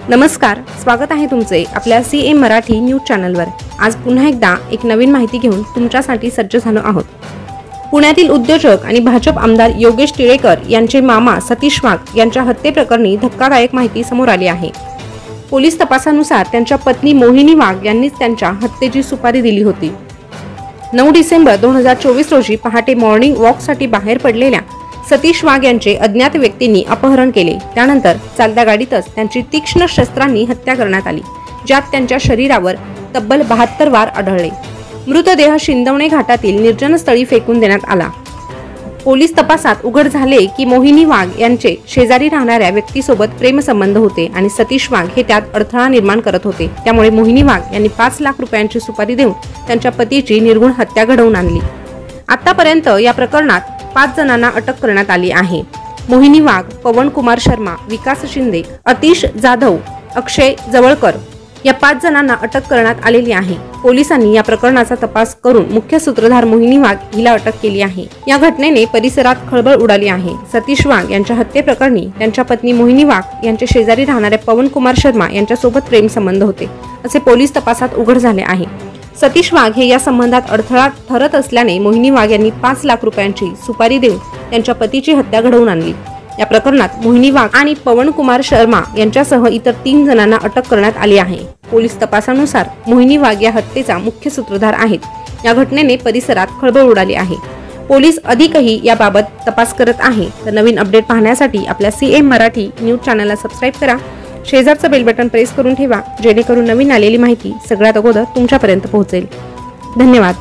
नमस्कार, स्वागत आहे तुमचे आपल्या सीएम मराठी न्यूज चॅनलवर। आज पुन्हा एकदा एक नवीन माहिती घेऊन तुमच्यासाठी सज्ज झालो आहोत। पुण्यातील उद्योजक आणि भाजप आमदार योगेश टिळेकर यांचे मामा सतीश वाघ यांच्या हत्येप्रकरणी धक्कादायक माहिती समोर आली आहे। पोलीस तपासानुसार त्यांच्या पत्नी मोहिनी वाघ यांनीच त्यांच्या हत्येची सुपारी दिली होती। 9 डिसेंबर 2024 रोजी पहाटे मॉर्निंग वॉकसाठी बाहेर पडलेल्या सतीश वाघ यांचे अज्ञात व्यक्तींनी अपहरण केले। त्यानंतर चालत्या गाडीतच त्यांची तीक्ष्ण शस्त्रांनी हत्या करण्यात आली, ज्यात त्यांच्या शरीरावर तब्बल 72 वार आढळले। मृतदेह शिंदवणे घाटातील निर्जन स्थळी फेकून देण्यात आला। पोलीस तपासात उघड झाले की मोहिनी वाघ यांचे शेजारी राहणाऱ्या व्यक्तीसोबत प्रेमसंबंध होते आणि सतीश वाघ हे त्यात अडथळा निर्माण करत होते। त्यामुळे मोहिनी वाघ यांनी 5 लाख रुपयांची सुपारी देऊन त्यांच्या पतीची निर्गुण हत्या घडवून आणली। आतापर्यंत या प्रकरणात 5 जणांना अटक करण्यात आली आहे। मोहिनी वाघ, पवन कुमार शर्मा, विकास शिंदे, अतिश जाधव, अक्षय जवळकर या 5 जणांना अटक करण्यात आलेली आहे। पोलिसांनी या प्रकरणाचा तपास करून मुख्य सूत्रधार मोहिनी वाघ हिला अटक केली आहे। या घटनेने परिसरात खळबळ उडाली आहे। सतीश वाघ यांच्या हत्येप्रकरणी त्यांच्या पत्नी मोहिनी वाघ यांच्या शेजारी राहणाऱ्या पवन कुमार शर्मा यांच्यासोबत प्रेमसंबंध होते, असे पोलीस तपासात उघड झाले आहे। सतीश वाघ हे या संबंधात अडथळा ठरत असल्याने मोहिनी वाघ यांनी 5 लाख रुपयांची सुपारी देऊन त्यांच्या पतीची हत्या घडवून आणली। या प्रकरणात मोहिनी वाघ आणि पवन कुमार शर्मा यांच्यासह इतर 3 जणांना अटक करण्यात आली आहे। पोलीस तपासानुसार मोहिनी वाघ या हत्येचा मुख्य सूत्रधार आहेत। या घटनेने परिसरात खळबळ उडाली आहे। पोलीस अधिकही याबाबत तपास करत आहे। तर नवीन अपडेट पाहण्यासाठी आपल्या सीएम मराठी न्यूज चॅनलला सबस्क्राइब करा। शेजारचं बेल बटन प्रेस करून ठेवा, जेणेकरून नवीन आलेली माहिती सगळ्यात अगोदर तुमच्यापर्यंत पोहोचेल। धन्यवाद।